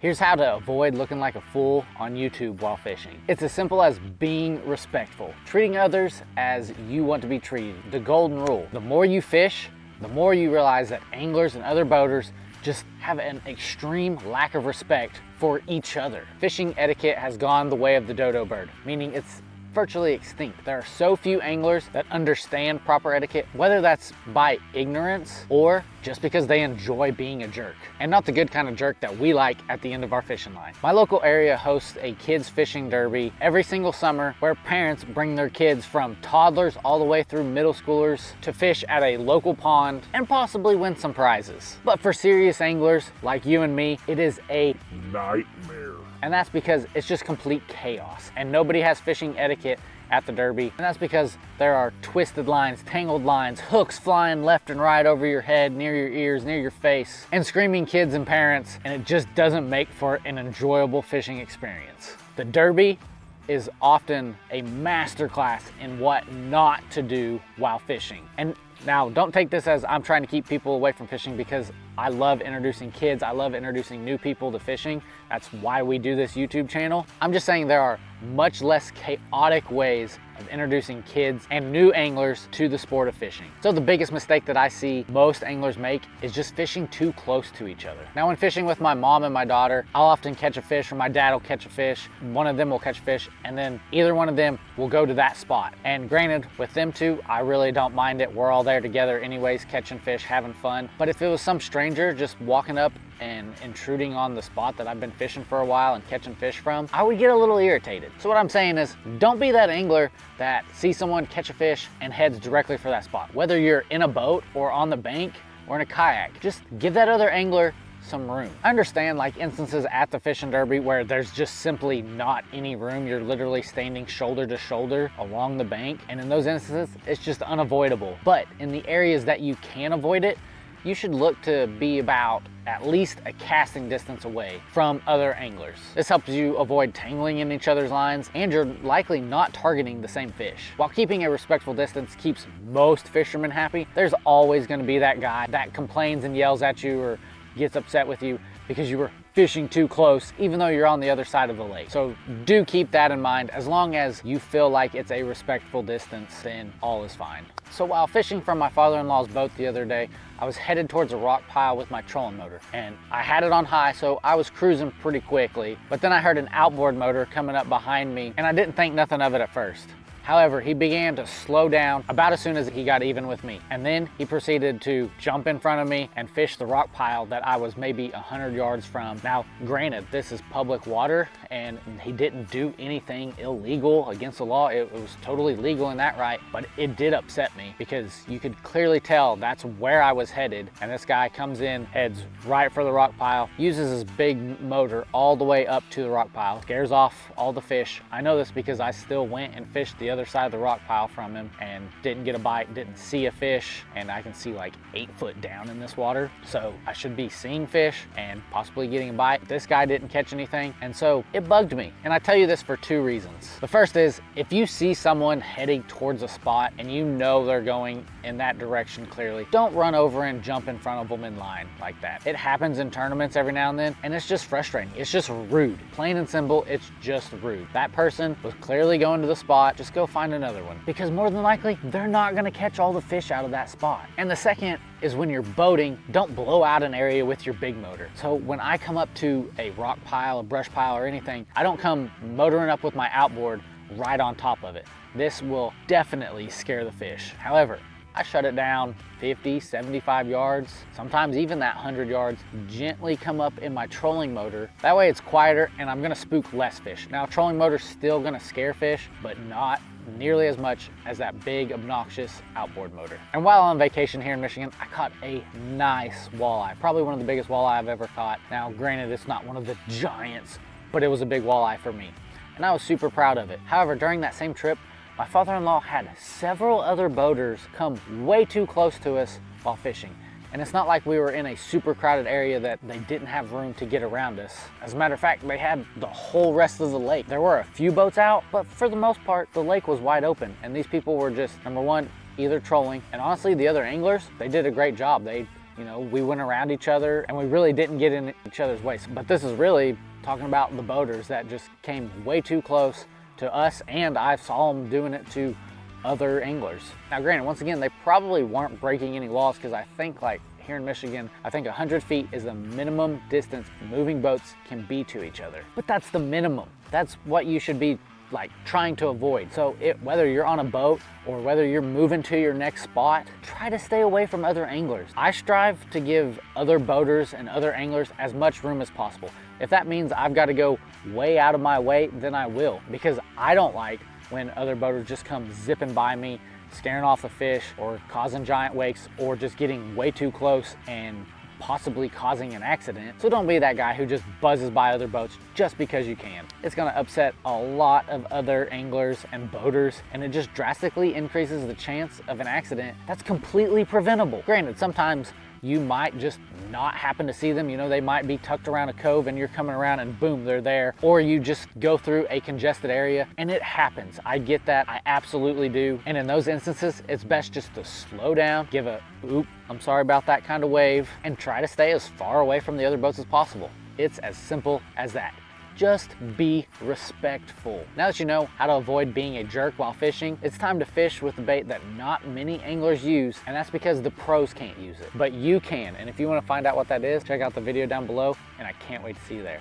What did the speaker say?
Here's how to avoid looking like a fool on YouTube while fishing. It's as simple as being respectful, treating others as you want to be treated. The golden rule: the more you fish, the more you realize that anglers and other boaters just have an extreme lack of respect for each other. Fishing etiquette has gone the way of the dodo bird, meaning it's virtually extinct. There are so few anglers that understand proper etiquette, whether that's by ignorance or just because they enjoy being a jerk, and not the good kind of jerk that we like at the end of our fishing line. My local area hosts a kids fishing derby every single summer where parents bring their kids from toddlers all the way through middle schoolers to fish at a local pond and possibly win some prizes. But for serious anglers like you and me, it is a nightmare. And that's because it's just complete chaos and nobody has fishing etiquette at the derby. And that's because there are twisted lines, tangled lines, hooks flying left and right over your head, near your ears, near your face, and screaming kids and parents, and it just doesn't make for an enjoyable fishing experience. The derby is often a masterclass in what not to do while fishing. And now, don't take this as I'm trying to keep people away from fishing, because I love introducing kids. I love introducing new people to fishing. That's why we do this YouTube channel. I'm just saying there are much less chaotic ways of introducing kids and new anglers to the sport of fishing. So the biggest mistake that I see most anglers make is just fishing too close to each other. Now, when fishing with my mom and my daughter, I'll often catch a fish, or my dad will catch a fish. One of them will catch a fish, and then either one of them will go to that spot. And granted, with them two, I really don't mind it. We're all there together anyways, catching fish, having fun. But if it was some stranger just walking up and intruding on the spot that I've been fishing for a while and catching fish from, I would get a little irritated. So what I'm saying is, don't be that angler that sees someone catch a fish and heads directly for that spot. Whether you're in a boat or on the bank or in a kayak, just give that other angler some room. I understand like instances at the fishing derby where there's just simply not any room. You're literally standing shoulder to shoulder along the bank, and in those instances, it's just unavoidable. But in the areas that you can avoid it, you should look to be about at least a casting distance away from other anglers. This helps you avoid tangling in each other's lines, and you're likely not targeting the same fish. While keeping a respectful distance keeps most fishermen happy, there's always going to be that guy that complains and yells at you or gets upset with you because you were fishing too close, even though you're on the other side of the lake. So do keep that in mind. As long as you feel like it's a respectful distance, then all is fine. So while fishing from my father-in-law's boat the other day, I was headed towards a rock pile with my trolling motor, and I had it on high, so I was cruising pretty quickly. But then I heard an outboard motor coming up behind me, and I didn't think nothing of it at first. However, he began to slow down about as soon as he got even with me. And then he proceeded to jump in front of me and fish the rock pile that I was maybe 100 yards from. Now, granted, this is public water and he didn't do anything illegal against the law. It was totally legal in that right, but it did upset me because you could clearly tell that's where I was headed. And this guy comes in, heads right for the rock pile, uses his big motor all the way up to the rock pile, scares off all the fish. I know this because I still went and fished the other side of the rock pile from him and didn't get a bite, didn't see a fish, and I can see like 8 foot down in this water, so I should be seeing fish and possibly getting a bite. This guy didn't catch anything, and so it bugged me. And I tell you this for 2 reasons. The first is, if you see someone heading towards a spot and you know they're going in that direction clearly, don't run over and jump in front of them in line like that. It happens in tournaments every now and then, and it's just frustrating. It's just rude. Plain and simple, it's just rude. That person was clearly going to the spot. Just go find another one, because more than likely they're not going to catch all the fish out of that spot. And the second is, when you're boating, don't blow out an area with your big motor. So when I come up to a rock pile, a brush pile, or anything, I don't come motoring up with my outboard right on top of it. This will definitely scare the fish. However, I shut it down 50, 75 yards, sometimes even that 100 yards, gently come up in my trolling motor. That way it's quieter and I'm gonna spook less fish. Now, trolling motor's still gonna scare fish, but not nearly as much as that big, obnoxious outboard motor. And while on vacation here in Michigan, I caught a nice walleye, probably one of the biggest walleye I've ever caught. Now, granted, it's not one of the giants, but it was a big walleye for me, and I was super proud of it. However, during that same trip, my father-in-law had several other boaters come way too close to us while fishing. And it's not like we were in a super crowded area that they didn't have room to get around us. As a matter of fact, they had the whole rest of the lake. There were a few boats out, but for the most part, the lake was wide open. And these people were just, number one, either trolling, and honestly, the other anglers, they did a great job. They You know, we went around each other and we really didn't get in each other's way. But this is really talking about the boaters that just came way too close to us, and I saw them doing it to other anglers. Now granted, once again, they probably weren't breaking any laws, because I think like here in Michigan, I think 100 feet is the minimum distance moving boats can be to each other. But that's the minimum. That's what you should be like trying to avoid. So whether you're on a boat or whether you're moving to your next spot, try to stay away from other anglers. I strive to give other boaters and other anglers as much room as possible. If that means I've got to go way out of my way, then I will, because I don't like when other boaters just come zipping by me, scaring off the fish or causing giant wakes or just getting way too close and possibly causing an accident. So don't be that guy who just buzzes by other boats just because you can. It's gonna upset a lot of other anglers and boaters, and it just drastically increases the chance of an accident that's completely preventable. Granted, sometimes you might just not happen to see them. You know, they might be tucked around a cove and you're coming around and boom, they're there. Or you just go through a congested area, and it happens. I get that, I absolutely do. And in those instances, it's best just to slow down, give a, oop, I'm sorry about that kind of wave, and try to stay as far away from the other boats as possible. It's as simple as that. Just be respectful. Now that you know how to avoid being a jerk while fishing, it's time to fish with the bait that not many anglers use, and that's because the pros can't use it, but you can. And if you want to find out what that is, check out the video down below, and I can't wait to see you there.